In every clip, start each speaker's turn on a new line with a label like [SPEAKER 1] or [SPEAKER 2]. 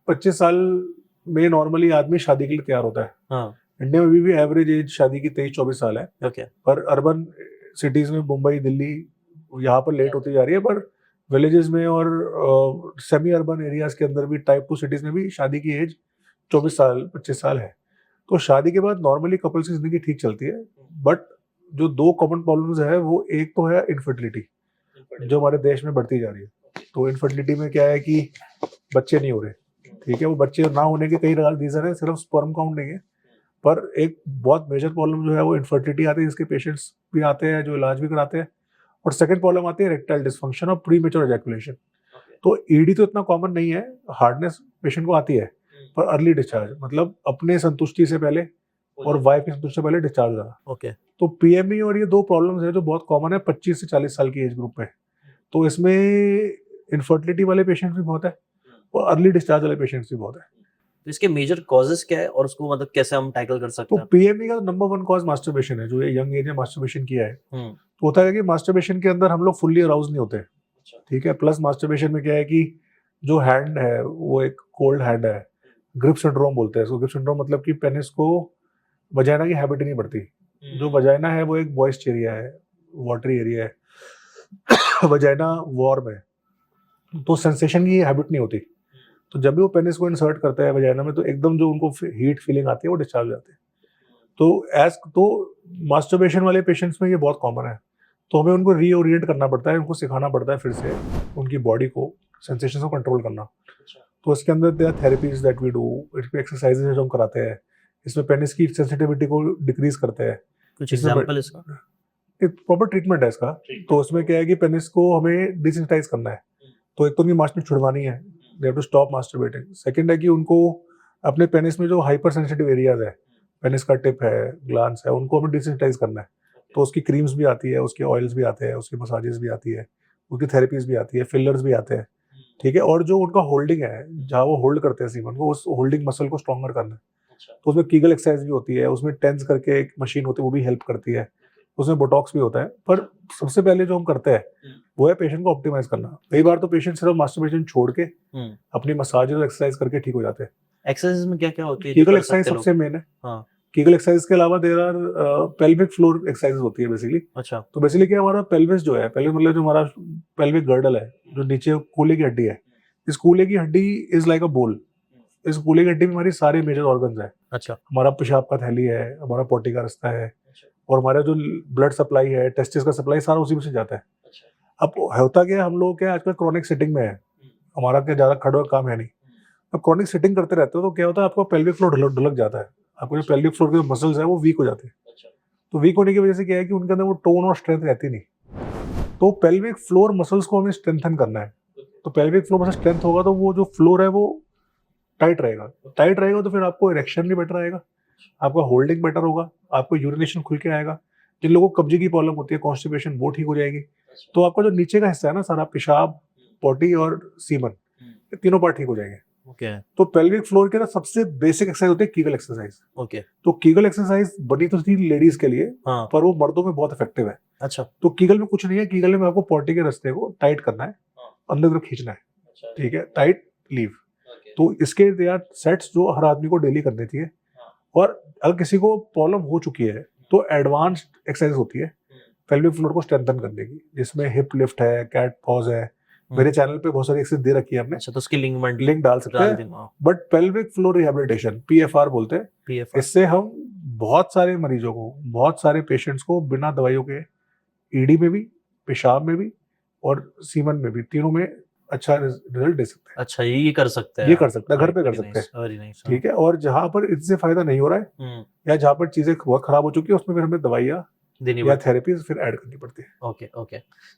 [SPEAKER 1] 25 साल में नॉर्मली आदमी शादी के लिए तैयार होता है।
[SPEAKER 2] हाँ,
[SPEAKER 1] इंडिया में भी एवरेज एज शादी की 23-24 साल है,
[SPEAKER 2] ओके,
[SPEAKER 1] पर अर्बन सिटीज में मुंबई, दिल्ली, यहाँ पर लेट होती जा रही है। पर विलेजेस में और सेमी अर्बन एरियाज के अंदर भी टाइप 2 सिटीज में भी शादी की एज 24 साल 25 साल है। तो शादी के बाद नॉर्मली कपल्स की जिंदगी ठीक चलती है, बट जो 2 कॉमन प्रॉब्लम्स है वो एक तो है इनफर्टिलिटी, जो हमारे देश में बढ़ती जा रही है। तो इनफर्टिलिटी में क्या है कि बच्चे नहीं हो रहे, ठीक है। वो बच्चे ना होने के कई रीजन है, सिर्फ स्पर्म काउंट नहीं है, पर एक बहुत मेजर प्रॉब्लम जो है वो इनफर्टिलिटी आती है, जिसके पेशेंट्स भी आते हैं जो इलाज भी कराते हैं। और सेकंड प्रॉब्लम आती है इरेक्टाइल डिसफंक्शन और प्रीमेच्योर एजैकुलेशन। तो ईडी तो इतना कॉमन नहीं है, हार्डनेस पेशेंट को आती है, पर अर्ली डिस्चार्ज मतलब अपने संतुष्टि से पहले और वाइफ की संतुष्टि से पहले डिस्चार्ज हो जाना।
[SPEAKER 2] ओके,
[SPEAKER 1] तो पीएमई और ये 2 प्रॉब्लम्स है जो बहुत कॉमन है 25 से 40 साल की एज ग्रुप में। तो इसमें इनफर्टिलिटी वाले पेशेंट्स भी बहुत है और अर्ली डिस्चार्ज वाले पेशेंट्स भी बहुत है।
[SPEAKER 2] तो इसके मेजर कॉजेस क्या है और उसको मतलब कैसे हम टैकल कर सकते
[SPEAKER 1] तो
[SPEAKER 2] हैं?
[SPEAKER 1] पीएमई का नंबर 1 कॉज मास्टरबेशन है, जो ये यंग एज में मास्टरबेशन किया है।
[SPEAKER 2] हम्म,
[SPEAKER 1] तो होता है कि मास्टरबेशन के अंदर हम लोग फुल्ली अराउज नहीं होते,
[SPEAKER 2] अच्छा,
[SPEAKER 1] ठीक है। प्लस मास्टरबेशन में क्या है कि जो हैंड है वो एक कोल्ड हैंड है, ग्रिप सिंड्रोम बोलते हैं इसको। ग्रिप सिंड्रोम मतलब कि पेनिस को वजाइना की हैबिट नहीं बढ़ती। जो वजाइना है वो एक मॉइस्ट एरिया है, वाटरी एरिया है वजाइना वार्म है, तो सेंसेशन की हैबिट नहीं होती। तो जब भी वो पेनिस को इंसर्ट करता है वजाइना में, तो एकदम जो उनको हीट फीलिंग आती है वो डिस्चार्ज हो जाती है। तो मास्टरबेशन वाले पेशेंट्स में ये बहुत कॉमन है। तो हमें उनको रीओरिएंट करना पड़ता है, उनको सिखाना पड़ता है फिर से उनकी बॉडी को सेंसेशन को कंट्रोल करना। तो इसके अंदर there therapies that we do, इसमें एक्सरसाइजेज जो हम कराते हैं, इसमें पेनिस की सेंसिटिविटी को डिक्रीज करते हैं।
[SPEAKER 2] कुछ
[SPEAKER 1] इसमें
[SPEAKER 2] एग्जांपल इसका?
[SPEAKER 1] एक प्रॉपर ट्रीटमेंट है इसका। तो उसमें क्या है कि पेनिस को हमें डिसेंसिटाइज करना है। तो एक तो उनकी मांसपेशी छुड़वानी है, they have to stop masturbating. Second है कि उनको अपने पेनिस में जो हाइपर सेंसिटिव एरियाज है, पेनिस का टिप है, ग्लांस है, उनको हमें डिसेंसिटाइज करना है। तो उसकी क्रीम्स भी आती है, उसके ऑयल्स भी आते हैं, उसकी मसाजेस भी आती है, उसकी थेरेपीज भी आती है, फिलर्स भी आते हैं, ठीक है। और जो उनका होल्डिंग है, जहाँ वो होल्ड करते हैं सीमन को, उस होल्डिंग मसल को स्ट्रॉन्गर करना है। तो उसमें कीगल एक्सरसाइज भी होती है, उसमें टेंस करके एक मशीन होती है, वो भी हेल्प करती है, उसमें बोटॉक्स भी होता है। पर सबसे पहले जो हम करते हैं वो है पेशेंट को ऑप्टिमाइज करना। कई बार तो पेशेंट सिर्फ मास्टरबेशन छोड़ के अपनी मसाज और एक्सरसाइज करके ठीक हो जाते हैं।
[SPEAKER 2] एक्सरसाइज में क्या क्या होती है?
[SPEAKER 1] कीगल एक्सरसाइज सबसे मेन है।
[SPEAKER 2] हाँ,
[SPEAKER 1] कीगल एक्सरसाइज के अलावा there are pelvic floor exercise होती है बेसिकली।
[SPEAKER 2] अच्छा,
[SPEAKER 1] तो बेसिकली क्या, हमारा पेल्विस जो है, पेल्विस मतलब जो हमारा पेल्विक गर्डल है, जो नीचे कूल्हे की हड्डी है, इस कूल्हे की हड्डी इज लाइक अ बोल। इस कूल्हे की हड्डी में हमारी सारे मेजर ऑर्गन्स है।
[SPEAKER 2] अच्छा,
[SPEAKER 1] हमारा पेशाब का थैली है, हमारा पोटी का रास्ता है, और हमारा जो ब्लड सप्लाई है, टेस्टिस का सप्लाई, सारा उसी में से जाता है। अब होता क्या है, हम लोग क्या आजकल क्रॉनिक सिटिंग में है, हमारा क्या ज्यादा खड़ा हुआ काम है नहीं। अब क्रॉनिक सिटिंग करते रहते हो तो क्या होता है, आपका पेल्विक फ्लोर ढुलक जाता है, आपको जो पेल्विक फ्लोर के मसल्स है वो वीक हो जाते हैं। तो वीक होने की वजह से क्या है कि उनके अंदर वो टोन और स्ट्रेंथ रहती नहीं। तो पेल्विक फ्लोर मसल्स को हमें स्ट्रेंथन करना है। तो पेल्विक फ्लोर मसल स्ट्रेंथ होगा तो वो जो फ्लोर है वो टाइट रहेगा। टाइट रहेगा तो फिर आपको इरेक्शन भी बेटर आएगा, आपका होल्डिंग बेटर होगा, आपको यूरिनेशन खुल के आएगा। जिन लोगों को कब्जे की प्रॉब्लम होती है, कॉन्स्टिपेशन, वो ठीक हो जाएगी। तो आपका जो नीचे का हिस्सा है ना, सारा पेशाब, पोटी और सीमन, ये तीनों पार्ट ठीक हो जाएंगे।
[SPEAKER 2] ओके,
[SPEAKER 1] तो पेल्विक फ्लोर के ना सबसे बेसिक एक्सरसाइज होती है कीगल एक्सरसाइज।
[SPEAKER 2] ओके,
[SPEAKER 1] तो कीगल एक्सरसाइज बनी तो थी लेडीज के लिए,
[SPEAKER 2] हाँ,
[SPEAKER 1] पर वो मर्दों में बहुत इफेक्टिव है।
[SPEAKER 2] अच्छा,
[SPEAKER 1] तो कीगल में कुछ नहीं है, कीगल में आपको पोटी के रास्ते को टाइट करना है, अंदर की तरफ खींचना है, ठीक है, टाइट लीव। तो इसके दे आर सेट्स जो हर आदमी को डेली करनी चाहिए। और अगर किसी को प्रॉब्लम हो चुकी है तो एडवांस्ड एक्सरसाइज होती है पेल्विक फ्लोर को स्ट्रेंथन करने की, जिसमें हिप लिफ्ट है, कैट पॉज है। मेरे चैनल पे बहुत सारी एक्सरसाइज दे रखी है हमने,
[SPEAKER 2] अच्छा, तो उसकी लिंक
[SPEAKER 1] डाल सकते हैं। But pelvic floor rehabilitation, PFR बोलते हैं,
[SPEAKER 2] PFR,
[SPEAKER 1] इससे हम बहुत सारे मरीजों को, बहुत सारे पेशेंट्स को बिना दवाइयों के ईडी में भी, पेशाब में भी और सीमन में भी, तीनों में अच्छा रिजल्ट दे सकते हैं।
[SPEAKER 2] अच्छा, ये कर सकते हैं,
[SPEAKER 1] ये कर सकते हैं, घर पे कर सकते हैं,
[SPEAKER 2] वेरी नाइस,
[SPEAKER 1] ठीक है। और जहाँ पर इससे फायदा नहीं हो रहा है या जहाँ पर चीजें बहुत खराब हो चुकी है, उसमें फिर हमें दवाइयाँ या थेरेपीज फिर ऐड करनी पड़ती है।
[SPEAKER 2] Okay, okay.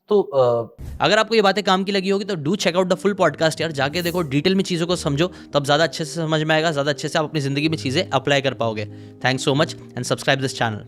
[SPEAKER 2] तो अगर आपको ये बातें काम की लगी होगी तो do check out the full podcast यार, जाके देखो, डिटेल में चीज़ों को समझो, तब ज़्यादा अच्छे से समझ में आएगा, ज़्यादा अच्छे से आप अपनी ज़िंदगी में चीज़ें अप्लाई कर पाओगे। Thanks so much and subscribe this channel.